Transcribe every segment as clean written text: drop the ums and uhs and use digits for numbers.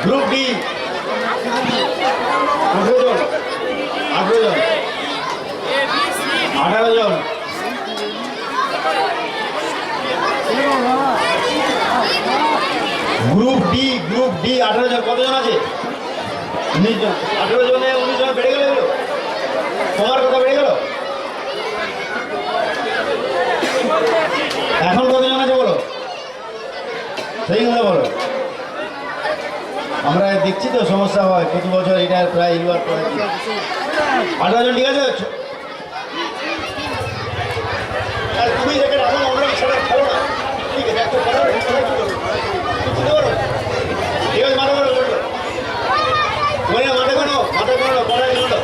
Group D 18 জন 18 জন 18 জন। Group D 18 জন। কতজন আছে? 19 জন। 18 জনে 19 জন বেড়ে গেল। তোমার কথা বেড়ে গেল। এখন কতজন আছে বলো, সেইগুলো বলো। আমরা দেখছি তো সমস্যা হয় প্রতি বছর, এটা প্রায় ইউয়ার পরে 18 জন। ঠিক আছে, আর তুমি দেখে রাখো, আমরা সেটা খেলো না। ঠিক আছে, একটা কথা বুঝতে পারো, ঠিক আছে। মাথা করো, মাথা করো, মাথা করো, পড়াই করো।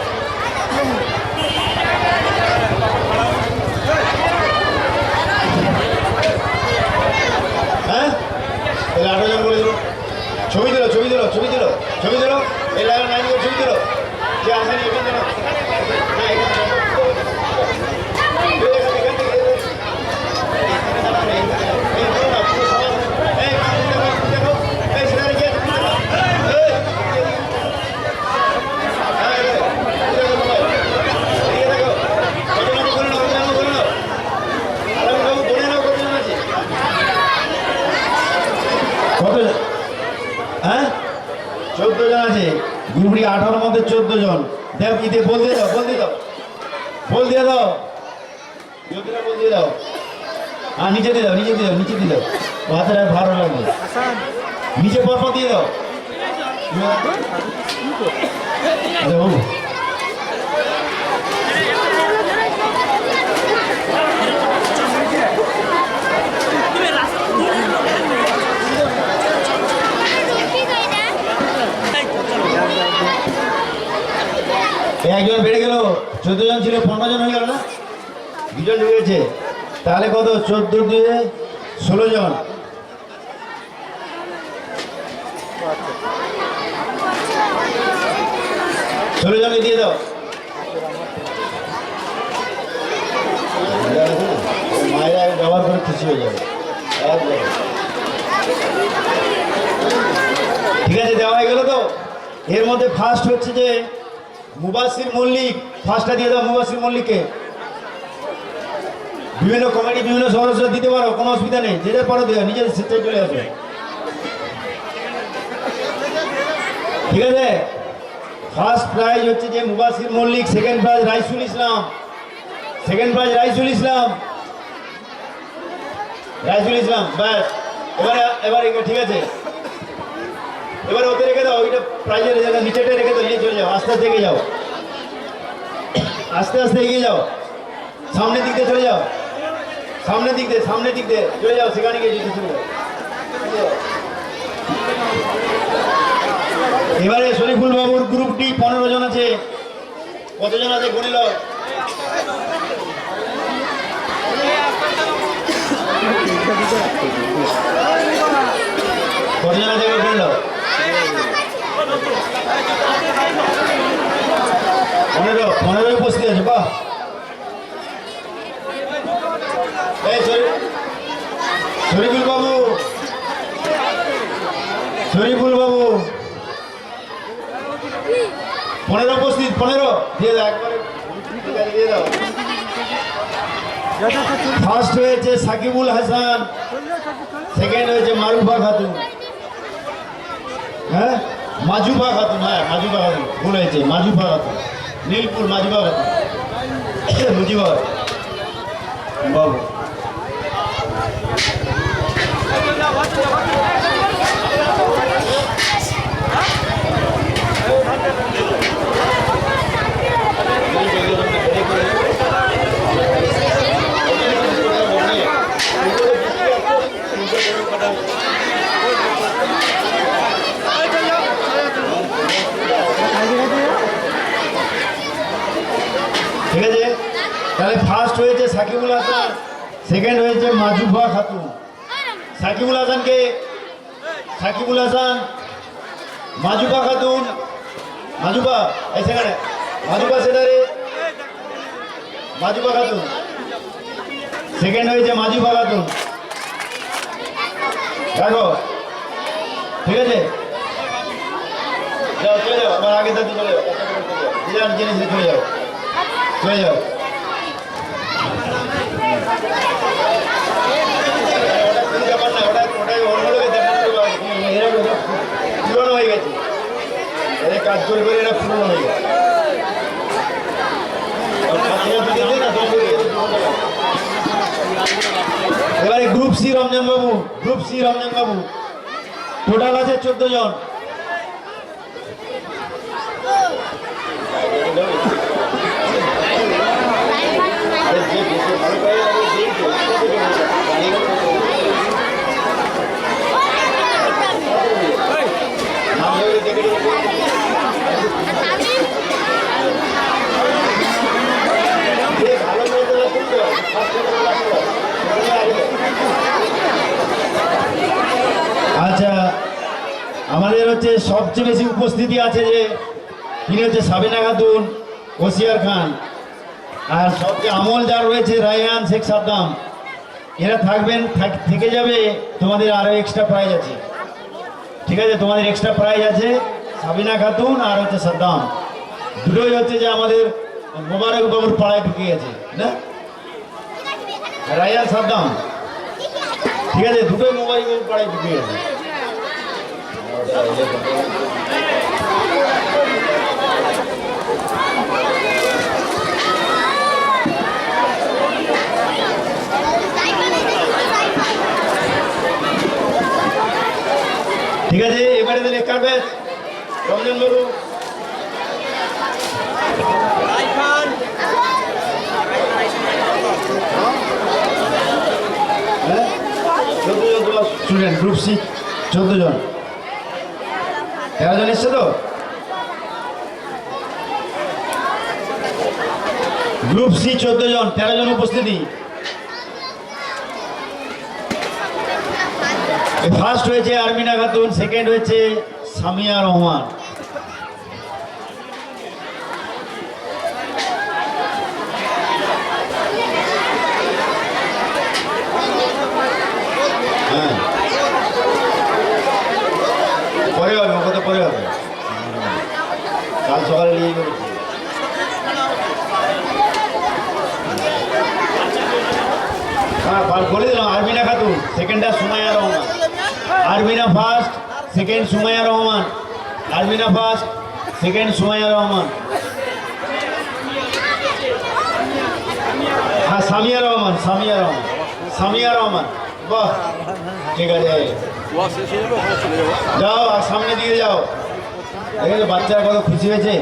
হ্যাঁ, তাহলে 18 জন বলে দিল। ছবি দিল, ছবি দিল, ছবি দিল, ছবি দিল। এই লাইন 9 করে ছবি দিল। যে আসেনি এখান থেকে, হ্যাঁ এখান থেকে হ্যাঁ 14 জন আছে। গ্রুপটি 18 মধ্যে 14 জন। দেখ ইতে বল দিয়ে দাও, বল দিয়ে দাও, বল দিয়ে দাও, জ্যোতিরা বল দিয়ে দাও। হ্যাঁ নিচে দিয়ে দাও, নিচে দিয়ে দাও, নিচে দিয়ে দাও। হাতের আর ভালো লাগবে, নিচে পরপর দিয়ে দাও। একজন বেড়ে গেল, 14 জন ছিল 15 জন হয়ে গেল না, 2 জন ঢুকেছে। তাহলে কত? 14 দিয়ে 16 জন। ষোলো জনকে দিয়ে দাও। মায়েরা ব্যবহার করে খুশি হয়ে যাবে। ঠিক আছে, দেওয়া হয়ে গেল তো। এর মধ্যে ফার্স্ট হচ্ছে যে মুবাসির মল্লিক। ফার্স্টটা দিয়ে দাও মুবাসির মল্লিককে। বিভিন্ন কমিটি বিভিন্ন সদস্য দিতে পারো, কোনো অসুবিধা নেই। যে যার পারো দেওয়া, নিজের স্বেচ্ছায় চলে আসবে। ঠিক আছে, ফার্স্ট প্রাইজ হচ্ছে যে মুবাসির Mallick, second prize Raisul Islam, second prize Raisul Islam, Raisul Islam. ব্যাস, এবারে ঠিক আছে, এবারে ওতে রেখে দাও। ওইটা প্রাইজের জায়গা নিচেটা রেখে দাও, নিয়ে চলে যাও। আস্তে আস্তে এগিয়ে যাও, আস্তে আস্তে এগিয়ে যাও। সামনের দিক দিয়ে চলে যাও, সামনের দিক দিয়ে, সামনের দিক দিয়ে চলে যাও। সেখানে গিয়ে যেতে চলে যাও। এবারে শরীফুল বাবুর গ্রুপটি 15 জন আছে। কতজন আছে গুনে নাও। কতজন আছে গুনে নাও। 15 উপস্থিত আছে। বাহ, শরীফুল বাবু, শরীফুল বাবু 15 উপস্থিত। 15 দিয়ে দাও, একবারে দিয়ে দাও। ফার্স্ট হয়েছে সাকিবুল হাসান, সেকেন্ড হয়েছে মারুফা খাতুন। হ্যাঁ মাজুফা খাতুন, হ্যাঁ মাজুফা খাতুন, ভুল হয়েছে। মাজুফা খাতুন, নীলপুর মাজুফা খাতুন। মুজিবর বাবু। ঠিক আছে, তাহলে ফার্স্ট হয়েছে সাকিবুল হাসান, সেকেন্ড হয়েছে মাজুফা খাতুন। সাকিবুল হাসানকে, সাকিবুল হাসান, মাজুফা খাতুন, মাজুফা এই সেখানে, মাজুফা সেটারে, মাজুফা খাতুন। সেকেন্ড হয়েছে মাজুফা খাতুন। রাখো, ঠিক আছে। আগের দাঁতে চলে যাও, যে যার জিনিসে চলে যাও, চলে যাও। ওটা কোনো ব্যাপার না, ওটাই অন্যলোকে দেখানো এরা পুরনো হয়ে গেছে, এদের কাজ করে করে এরা পুরনো হয়ে গেছে। এবারে গ্রুপ সি রমজান বাবু, গ্রুপ সি রমজান বাবু টোটাল আছে 14 জন। আচ্ছা, আমাদের হচ্ছে সবচেয়ে বেশি উপস্থিতি আছে যে তিনি হচ্ছে সাবিনা খাতুন, ওসিয়ার খান, আর সবচেয়ে আমল যার রয়েছে রায়হান শেখ সাদ্দাম। এরা থাকবেন, থেকে যাবে। তোমাদের আরও এক্সট্রা প্রাইজ আছে, ঠিক আছে? তোমাদের এক্সট্রা প্রাইজ আছে সাবিনা খাতুন আর হচ্ছে সাদ্দাম, দুটোই হচ্ছে যে আমাদের মোবারক বাবুর পাড়ায় ঢুকে গেছে না, রায়হান সাদ্দাম, ঠিক আছে? দুটোই মোবারক বাবুর পাড়ায় ঢুকে গেছে। ঠিক আছে, এবারে দিলে কাটবে রমজান বাবু। স্টুডেন্ট গ্রুপ সি 14 জন, 13 জন এসছে তো? গ্রুপ সি 14 জন, 13 জন উপস্থিতি। ফার্স্ট হয়েছে আরমিনা খাতুন, সেকেন্ড হয়েছে সামিয়া রহমান। হ্যাঁ, পরে হবে, ওকে তো পরে হবে, কাল সকালে নিয়ে যাবে। হ্যাঁ, বলে দিলাম আরমিনা খাতুন, সেকেন্ডটা Sumaiya Rahman. Armina first, second Sumaiya Rahman. Armina first, second Sumaiya Rahman. হ্যাঁ, সামিয়া রহমান, সামিয়া রহমান, সামিয়া রহমান। বাহ, ঠিক আছে, যাও আর সামনে দিকে যাও। দেখেছো বাচ্চারা কত খুশি হয়েছে।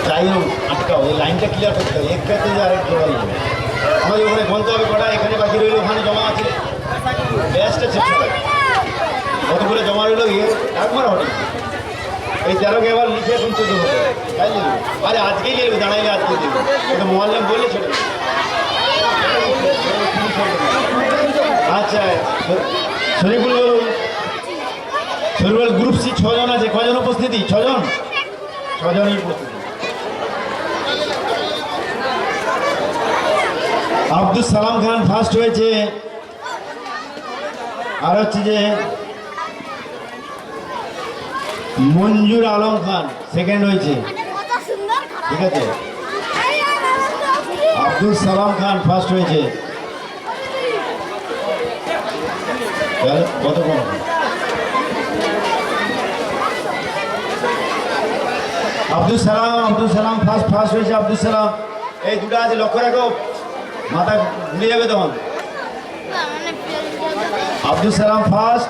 যাই হোক, আটকাও, এই লাইনটা ক্লিয়ার করতে হবে, এক কাছে যে আরেক জোড়া যাবে। আমাদের ওখানে বলতে হবে কটা এখানে বাকি রইল, ওখানে জমা আছে, ব্যাসটা শেষ হবে। কতগুলো জমা রইল গিয়ে একবার হবে। এই 13কে এবার লিখে এখন 14 হবে, তাই না? আরে আজকেই গেলে দাঁড়াইলে আজকে দেবে, এটা মোবাইল বললে ছেড়ে দেবে। আচ্ছা, শরীফুল বলুন। শরীফুল গ্রুপ সি 6 জন আছে, কজন উপস্থিতি? 6 জন, 6 জনই উপস্থিতি। আব্দুল সালাম খান ফার্স্ট হয়েছে, আর হচ্ছে যে মঞ্জুর আলম খান সেকেন্ড হয়েছে, ঠিক আছে? আব্দুল সালাম খান ফার্স্ট হয়েছে, কত কম? আব্দুল সালাম ফার্স্ট হয়েছে। আব্দুল সালাম, এই দুটো আছে, লক্ষ্য রাখো, মাথা ঘুরে যাবে তখন। আব্দুল সালাম ফার্স্ট,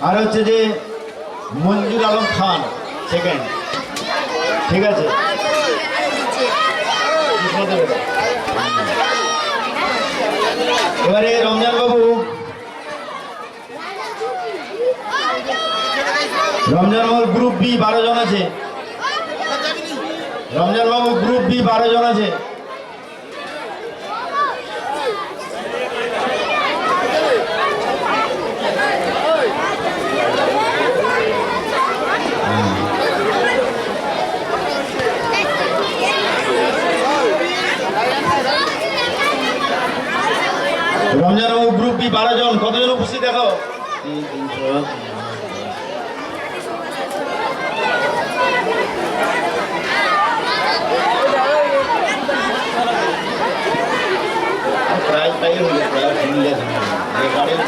আর হচ্ছে যে মঞ্জুর আলম খান সেকেন্ড, ঠিক আছে? এবারে রমজান বাবু, রমজান বাবু গ্রুপ বি 12 জন আছে। রমজান বাবু গ্রুপ বি 12 জন আছে। রমজান বাবু গ্রুপ বি 12 জন, কতজন উপস্থিত দেখো? টাইম হয়ে গেছে